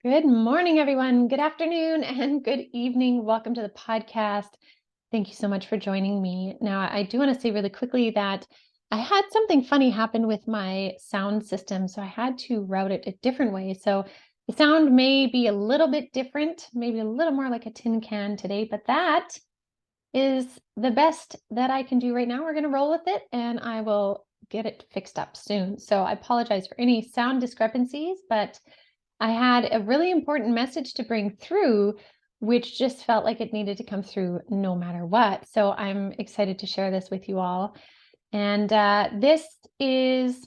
Good morning, everyone. Good afternoon and good evening. Welcome to the podcast. Thank you so much for joining me. Now, I do want to say really quickly that I had something funny happen with my sound system, so I had to route it a different way. So the sound may be a little bit different, maybe a little more like a tin can today, but that is the best that I can do right now. We're going to roll with it and I will get it fixed up soon. So I apologize for any sound discrepancies, but I had a really important message to bring through, which just felt like it needed to come through no matter what. So I'm excited to share this with you all. And this is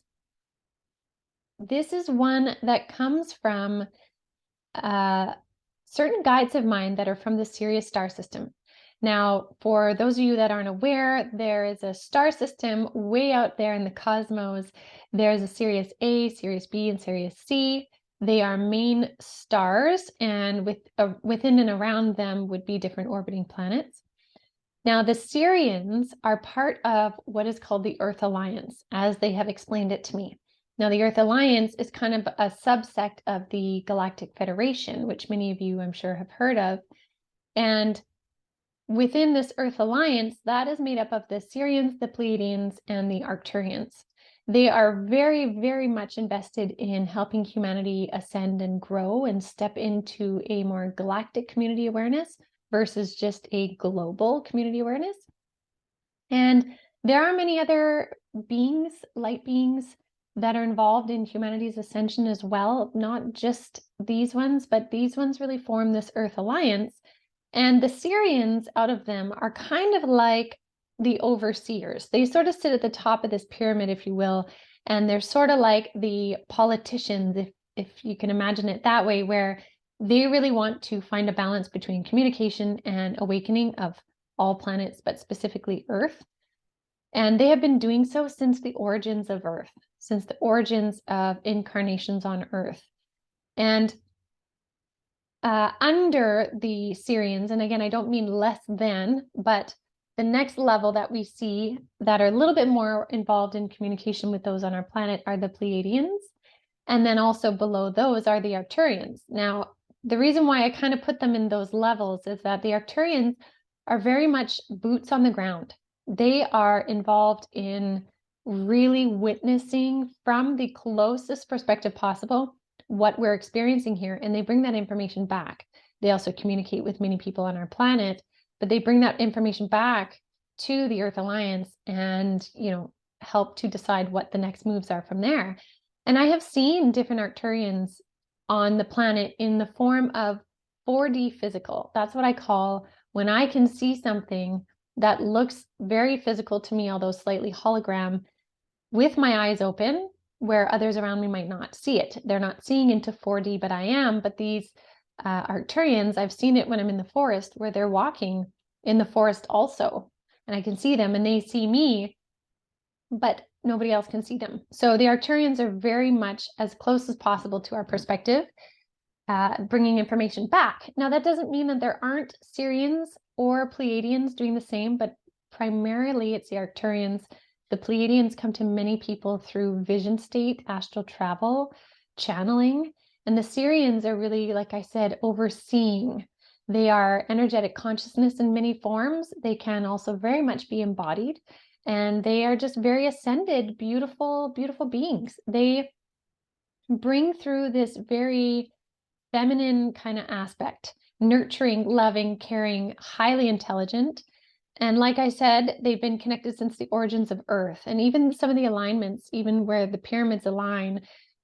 one that comes from certain guides of mine that are from the Sirius star system. Now, for those of you that aren't aware, there is a star system way out there in the cosmos. There's a Sirius A, Sirius B, and Sirius C. They are main stars, and within and around them would be different orbiting planets. Now, the Sirians are part of what is called the Earth Alliance, as they have explained it to me. Now, the Earth Alliance is kind of a subsect of the Galactic Federation, which many of you, I'm sure, have heard of. And within this Earth Alliance, that is made up of the Sirians, the Pleiadians, and the Arcturians. They are very, very much invested in helping humanity ascend and grow and step into a more galactic community awareness versus just a global community awareness. And there are many other beings, light beings, that are involved in humanity's ascension as well, not just these ones, but these ones really form this Earth Alliance. And the Sirians out of them are kind of like the overseers. They sort of sit at the top of this pyramid, if you will, and they're sort of like the politicians, if you can imagine it that way, where they really want to find a balance between communication and awakening of all planets, but specifically Earth. And they have been doing so since the origins of Earth, since the origins of incarnations on Earth. And under the Sirians, and again, I don't mean less than, but the next level that we see that are a little bit more involved in communication with those on our planet are the Pleiadians. And then also below those are the Arcturians. Now, the reason why I kind of put them in those levels is that the Arcturians are very much boots on the ground. They are involved in really witnessing from the closest perspective possible what we're experiencing here, and they bring that information back. They also communicate with many people on our planet, but they bring that information back to the Earth Alliance and, help to decide what the next moves are from there. And I have seen different Arcturians on the planet in the form of 4D physical. That's what I call when I can see something that looks very physical to me, although slightly hologram, with my eyes open, where others around me might not see it. They're not seeing into 4D, but I am. But these Arcturians, I've seen it when I'm in the forest, where they're walking in the forest also. And I can see them and they see me, but nobody else can see them. So the Arcturians are very much as close as possible to our perspective, bringing information back. Now, that doesn't mean that there aren't Sirians or Pleiadians doing the same, but primarily it's the Arcturians. The Pleiadians come to many people through vision state, astral travel, channeling, and the Sirians are really, like I said, overseeing. They are energetic consciousness in many forms. They can also very much be embodied, and they are just very ascended, beautiful, beautiful beings. They bring through this very feminine kind of aspect, nurturing, loving, caring, highly intelligent. And like I said, they've been connected since the origins of Earth. And even some of the alignments, even where the pyramids align,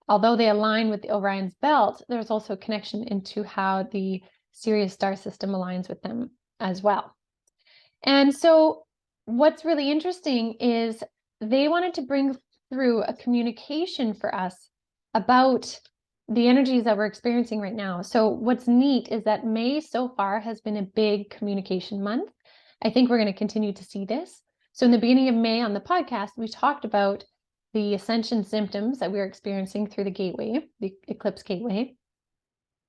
although they align with the Orion's belt, there's also a connection into how the Sirius star system aligns with them as well. And so what's really interesting is they wanted to bring through a communication for us about the energies that we're experiencing right now. So what's neat is that May so far has been a big communication month. I think we're going to continue to see this. So in the beginning of May on the podcast, we talked about the Ascension symptoms that we were experiencing through the gateway, the eclipse gateway.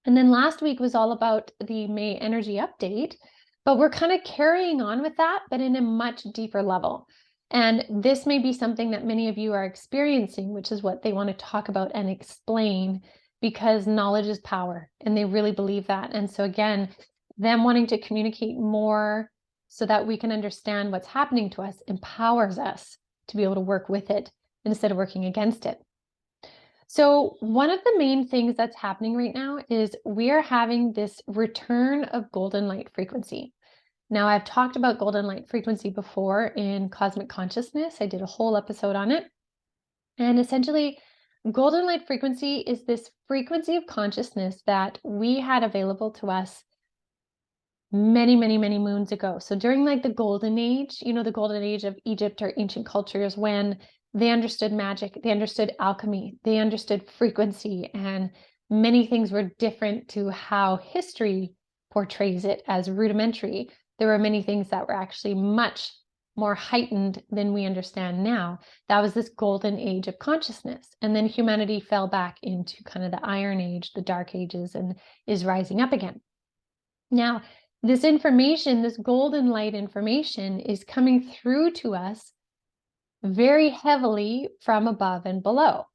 And then last week was all about the May energy update, but we're kind of carrying on with that, but in a much deeper level. And this may be something that many of you are experiencing, which is what they want to talk about and explain, because knowledge is power, and they really believe that. And so again, them wanting to communicate more so that we can understand what's happening to us empowers us to be able to work with it instead of working against it. So one of the main things that's happening right now is we are having this return of golden light frequency. Now, I've talked about golden light frequency before in Cosmic Consciousness. I did a whole episode on it. And essentially, golden light frequency is this frequency of consciousness that we had available to us many, many, many moons ago. So during like the golden age, the golden age of Egypt or ancient cultures, when they understood magic, they understood alchemy, they understood frequency, and many things were different to how history portrays it as rudimentary. There were many things that were actually much more heightened than we understand now. That was this golden age of consciousness. And then humanity fell back into kind of the Iron Age, the Dark Ages, and is rising up again. Now, this information, this golden light information, is coming through to us very heavily from above and below.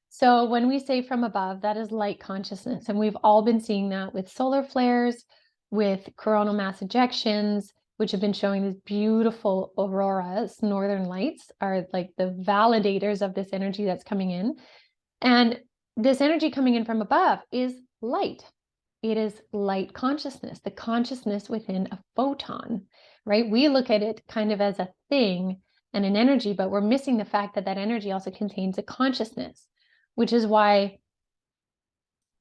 So when we say from above, that is light consciousness. And we've all been seeing that with solar flares, with coronal mass ejections, which have been showing these beautiful auroras. Northern lights are like the validators of this energy that's coming in. And this energy coming in from above is light. It is light consciousness, the consciousness within a photon, right? We look at it kind of as a thing and an energy, but we're missing the fact that that energy also contains a consciousness, which is why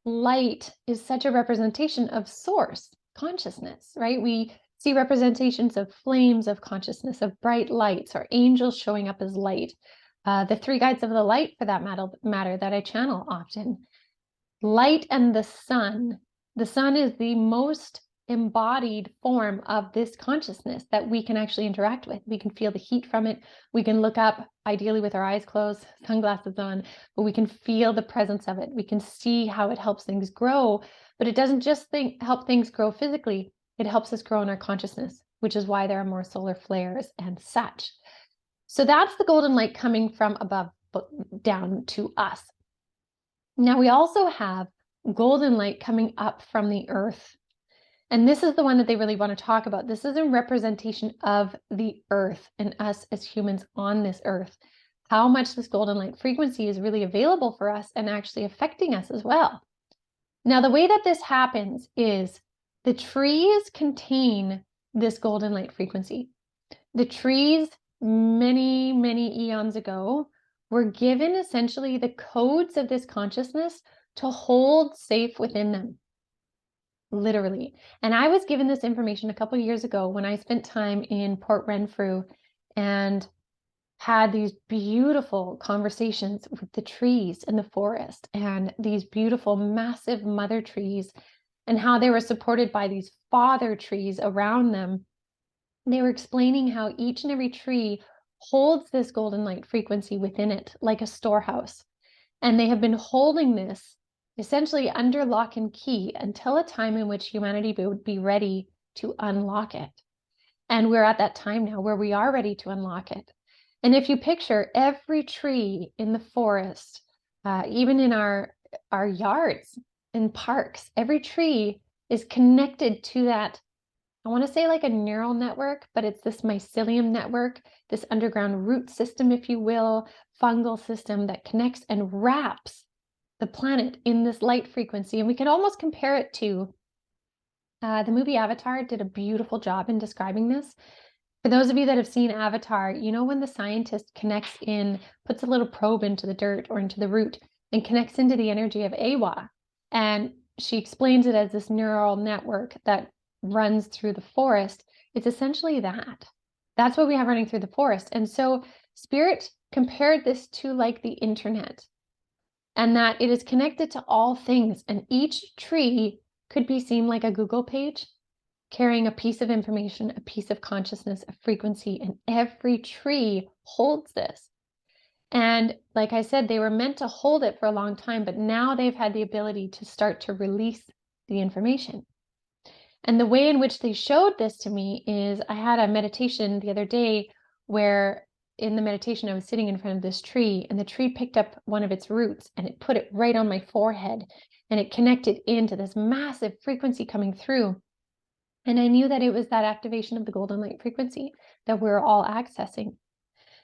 light is such a representation of source consciousness, right? We see representations of flames of consciousness, of bright lights, or angels showing up as light. The three guides of the light, for that matter, that I channel often. Light and the sun. The sun is the most embodied form of this consciousness that we can actually interact with. We can feel the heat from it. We can look up, ideally with our eyes closed, sunglasses on, but we can feel the presence of it. We can see how it helps things grow, but it doesn't just help things grow physically. It helps us grow in our consciousness, which is why there are more solar flares and such. So that's the golden light coming from above down to us. Now we also have golden light coming up from the earth. And this is the one that they really want to talk about. This is a representation of the earth and us as humans on this earth. How much this golden light frequency is really available for us and actually affecting us as well. Now, the way that this happens is the trees contain this golden light frequency. The trees, many, many eons ago, were given essentially the codes of this consciousness to hold safe within them, literally. And I was given this information a couple of years ago when I spent time in Port Renfrew and had these beautiful conversations with the trees in the forest and these beautiful, massive mother trees and how they were supported by these father trees around them. They were explaining how each and every tree holds this golden light frequency within it, like a storehouse. And they have been holding this essentially under lock and key until a time in which humanity would be ready to unlock it. And we're at that time now where we are ready to unlock it. And if you picture every tree in the forest, even in our yards and parks, every tree is connected to that, I want to say like a neural network, but it's this mycelium network, this underground root system, if you will, fungal system that connects and wraps the planet in this light frequency. And we can almost compare it to the movie Avatar did a beautiful job in describing this. For those of you that have seen Avatar, you know when the scientist connects in, puts a little probe into the dirt or into the root and connects into the energy of Awa. And she explains it as this neural network that runs through the forest. It's essentially that. That's what we have running through the forest. And so Spirit compared this to like the internet, and that it is connected to all things. And each tree could be seen like a Google page, carrying a piece of information, a piece of consciousness, a frequency, and every tree holds this. And like I said, they were meant to hold it for a long time, but now they've had the ability to start to release the information. And the way in which they showed this to me is I had a meditation the other day where in the meditation, I was sitting in front of this tree, and the tree picked up one of its roots and it put it right on my forehead, and it connected into this massive frequency coming through. And I knew that it was that activation of the golden light frequency that we're all accessing.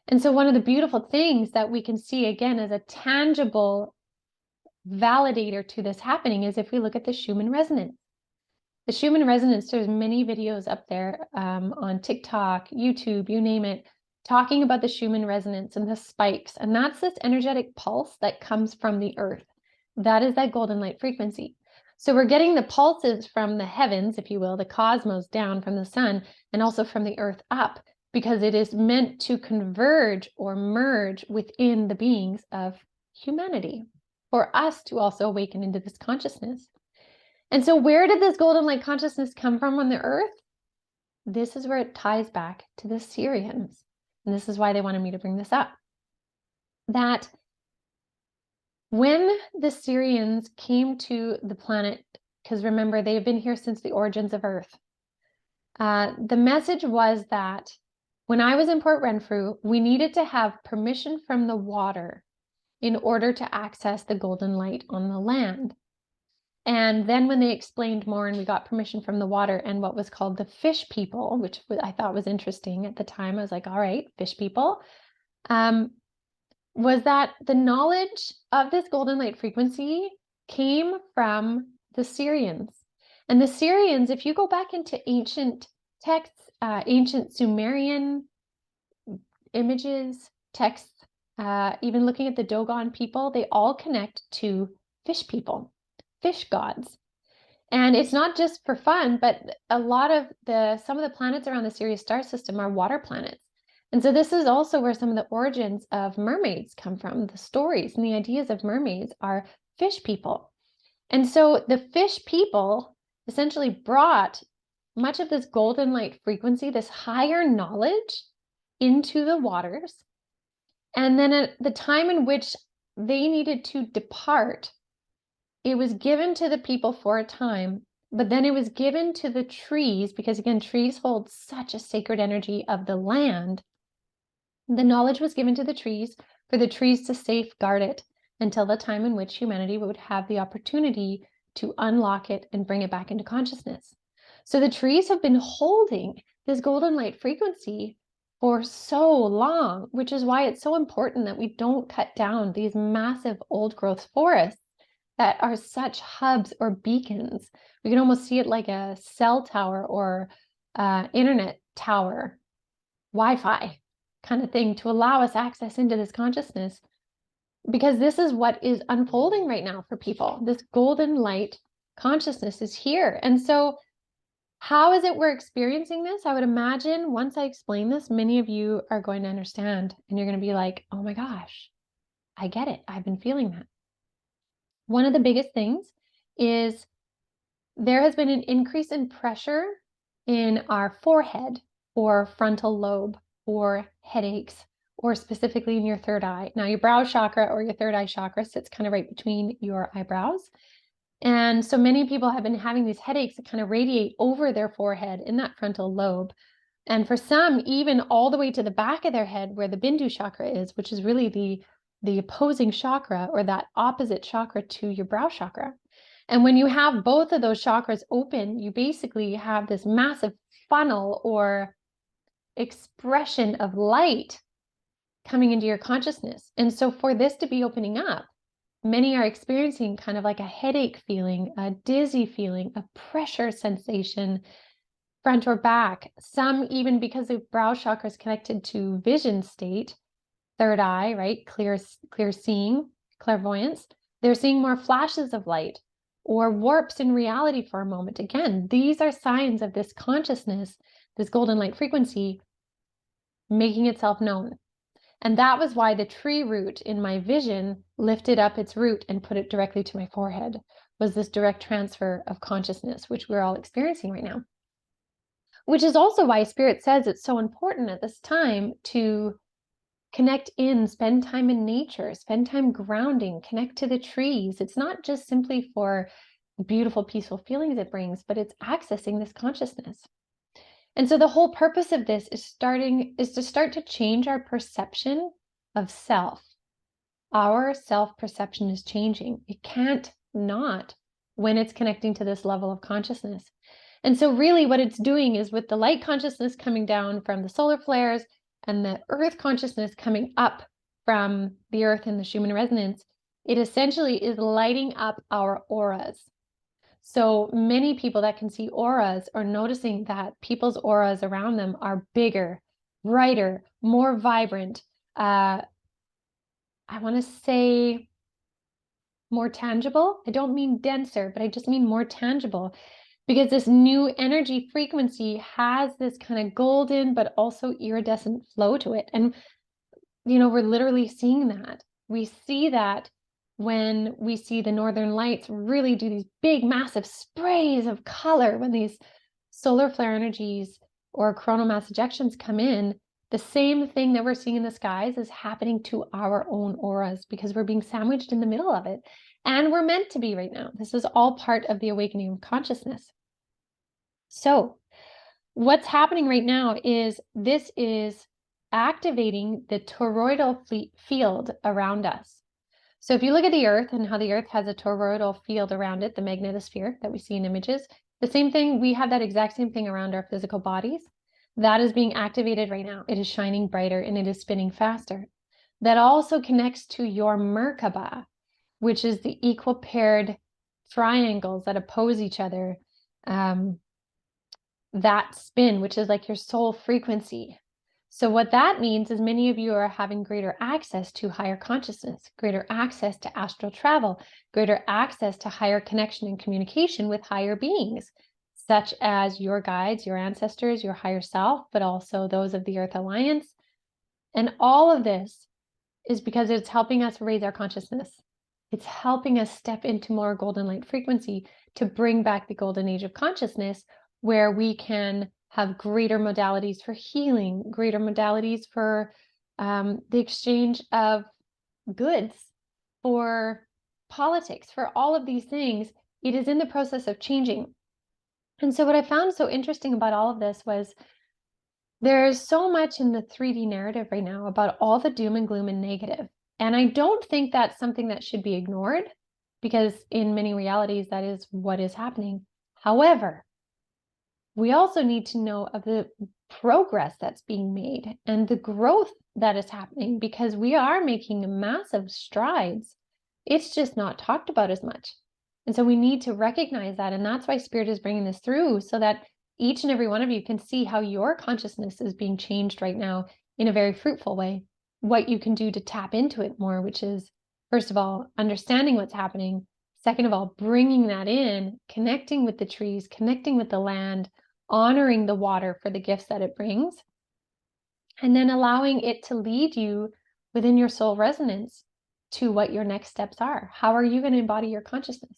And so one of the beautiful things that we can see again as a tangible validator to this happening is if we look at the Schumann resonance. The Schumann resonance, there's many videos up there on TikTok, YouTube, you name it, talking about the Schumann resonance and the spikes. And that's this energetic pulse that comes from the earth. That is that golden light frequency. So we're getting the pulses from the heavens, if you will, the cosmos down from the sun, and also from the earth up, because it is meant to converge or merge within the beings of humanity, for us to also awaken into this consciousness. And so where did this golden light consciousness come from on the earth? This is where it ties back to the Sirians. And this is why they wanted me to bring this up. That when the Sirians came to the planet, because remember, they've been here since the origins of Earth, the message was that when I was in Port Renfrew, we needed to have permission from the water in order to access the golden light on the land. And then when they explained more and we got permission from the water and what was called the fish people, which I thought was interesting at the time, I was like, all right, fish people, was that the knowledge of this golden light frequency came from the Sirians. And the Sirians, if you go back into ancient texts, ancient Sumerian images, texts, even looking at the Dogon people, they all connect to fish people, fish gods. And it's not just for fun, but a lot of some of the planets around the Sirius star system are water planets. And so this is also where some of the origins of mermaids come from. The stories and the ideas of mermaids are fish people. And so the fish people essentially brought much of this golden light frequency, this higher knowledge, into the waters. And then at the time in which they needed to depart, it was given to the people for a time, but then it was given to the trees, because again, trees hold such a sacred energy of the land. The knowledge was given to the trees for the trees to safeguard it until the time in which humanity would have the opportunity to unlock it and bring it back into consciousness. So the trees have been holding this golden light frequency for so long, which is why it's so important that we don't cut down these massive old growth forests that are such hubs or beacons. We can almost see it like a cell tower or internet tower, Wi-Fi kind of thing, to allow us access into this consciousness, because this is what is unfolding right now for people. This golden light consciousness is here. And so how is it we're experiencing this? I would imagine once I explain this, many of you are going to understand, and you're going to be like, oh my gosh, I get it. I've been feeling that. One of the biggest things is there has been an increase in pressure in our forehead or frontal lobe or headaches, or specifically in your third eye. Now, your brow chakra or your third eye chakra sits kind of right between your eyebrows. And so many people have been having these headaches that kind of radiate over their forehead in that frontal lobe. And for some, even all the way to the back of their head where the Bindu chakra is, which is really the opposing chakra or that opposite chakra to your brow chakra. And when you have both of those chakras open, you basically have this massive funnel or expression of light coming into your consciousness. And so for this to be opening up, many are experiencing kind of like a headache feeling, a dizzy feeling, a pressure sensation, front or back. Some even because the brow chakra is connected to vision state, third eye, right? Clear seeing, clairvoyance. They're seeing more flashes of light or warps in reality for a moment. Again, these are signs of this consciousness, this golden light frequency making itself known. And that was why the tree root in my vision lifted up its root and put it directly to my forehead, was this direct transfer of consciousness, which we're all experiencing right now. Which is also why Spirit says it's so important at this time to connect in, spend time in nature, spend time grounding, connect to the trees. It's not just simply for the beautiful, peaceful feelings it brings, but it's accessing this consciousness. And so the whole purpose of this is to start to change our perception of self. Our self-perception is changing. It can't not when it's connecting to this level of consciousness. And so really what it's doing is, with the light consciousness coming down from the solar flares and the earth consciousness coming up from the earth and the Schumann resonance, it essentially is lighting up our auras. So many people that can see auras are noticing that people's auras around them are bigger, brighter, more vibrant. I want to say more tangible. I don't mean denser, but I just mean more tangible, because this new energy frequency has this kind of golden but also iridescent flow to it. And, we're literally seeing that. We see that when we see the northern lights really do these big, massive sprays of color when these solar flare energies or coronal mass ejections come in. The same thing that we're seeing in the skies is happening to our own auras, because we're being sandwiched in the middle of it. And we're meant to be right now. This is all part of the awakening of consciousness. So what's happening right now is this is activating the toroidal field around us. So if you look at the earth and how the earth has a toroidal field around it, the magnetosphere that we see in images, the same thing, we have that exact same thing around our physical bodies. That is being activated right now. It is shining brighter and it is spinning faster. That also connects to your Merkaba, which is the equal paired triangles that oppose each other. That spin, which is like your soul frequency. So what that means is many of you are having greater access to higher consciousness, greater access to astral travel, greater access to higher connection and communication with higher beings, such as your guides, your ancestors, your higher self, but also those of the Earth Alliance. And all of this is because it's helping us raise our consciousness. It's helping us step into more golden light frequency to bring back the golden age of consciousness, where we can have greater modalities for healing, greater modalities for the exchange of goods, for politics, for all of these things. It is in the process of changing. And so what I found so interesting about all of this was, there's so much in the 3D narrative right now about all the doom and gloom and negative. And I don't think that's something that should be ignored, because in many realities, that is what is happening. However, we also need to know of the progress that's being made and the growth that is happening, because we are making massive strides. It's just not talked about as much. And so we need to recognize that. And that's why Spirit is bringing this through, so that each and every one of you can see how your consciousness is being changed right now in a very fruitful way. What you can do to tap into it more, which is, first of all, understanding what's happening. Second of all, bringing that in, connecting with the trees, connecting with the land, honoring the water for the gifts that it brings, and then allowing it to lead you within your soul resonance to what your next steps are. How are you going to embody your consciousness?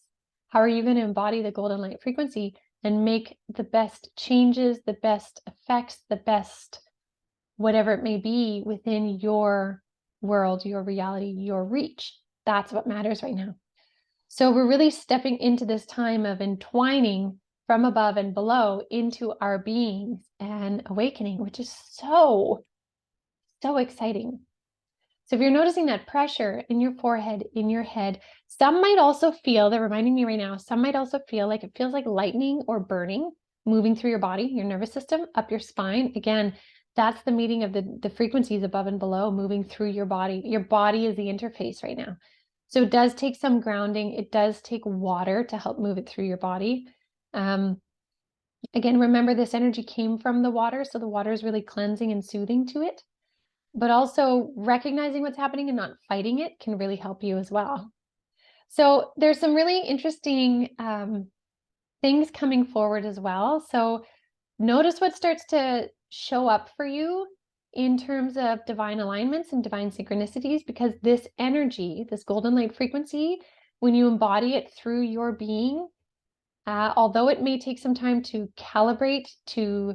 How are you going to embody the golden light frequency and make the best changes, the best effects, the best whatever it may be within your world, your reality, your reach? That's what matters right now. So we're really stepping into this time of entwining from above and below into our beings and awakening, which is so exciting. So if you're noticing that pressure in your forehead, in your head, some might also feel, they're reminding me right now, some might also feel like it feels like lightning or burning moving through your body, your nervous system, up your spine. Again, that's the meeting of the frequencies above and below moving through your body. Your body is the interface right now. So it does take some grounding. It does take water to help move it through your body. Again, remember, this energy came from the water, so the water is really cleansing and soothing to it. But also recognizing what's happening and not fighting it can really help you as well. So there's some really interesting things coming forward as well. So notice what starts to show up for you in terms of divine alignments and divine synchronicities, because this energy, this golden light frequency, when you embody it through your being, although it may take some time to calibrate, to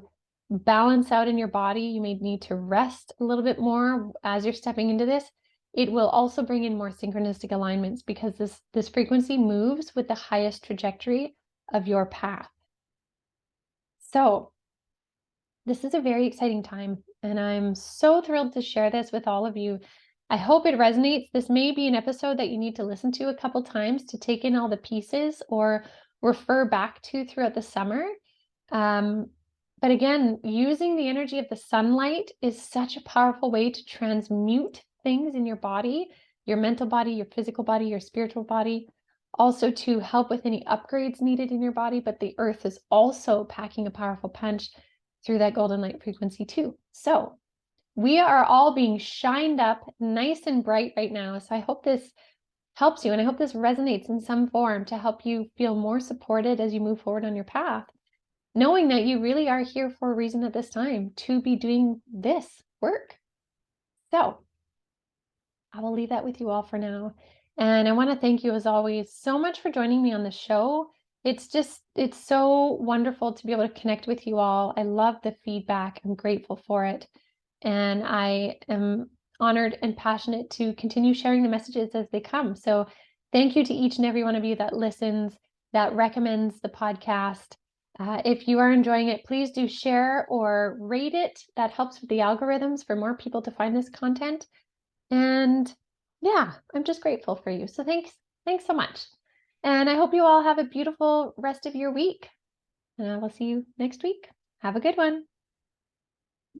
balance out in your body, you may need to rest a little bit more as you're stepping into this. It will also bring in more synchronistic alignments, because this frequency moves with the highest trajectory of your path. So This is a very exciting time, and I'm so thrilled to share this with all of you. I hope it resonates. This may be an episode that you need to listen to a couple times to take in all the pieces or refer back to throughout the summer. Um, but again, using the energy of the sunlight is such a powerful way to transmute things in your body, your mental body, your physical body, your spiritual body, also to help with any upgrades needed in your body. But the earth is also packing a powerful punch through that golden light frequency too. So we are all being shined up nice and bright right now. So I hope this helps you, and I hope this resonates in some form to help you feel more supported as you move forward on your path, knowing that you really are here for a reason at this time to be doing this work. So I will leave that with you all for now. And I want to thank you, as always, so much for joining me on the show. It's so wonderful to be able to connect with you all. I love the feedback. I'm grateful for it. And I am honored and passionate to continue sharing the messages as they come. So thank you to each and every one of you that listens, that recommends the podcast. If you are enjoying it, please do share or rate it. That helps with the algorithms for more people to find this content. And yeah, I'm just grateful for you. So thanks so much. And I hope you all have a beautiful rest of your week. And I will see you next week. Have a good one.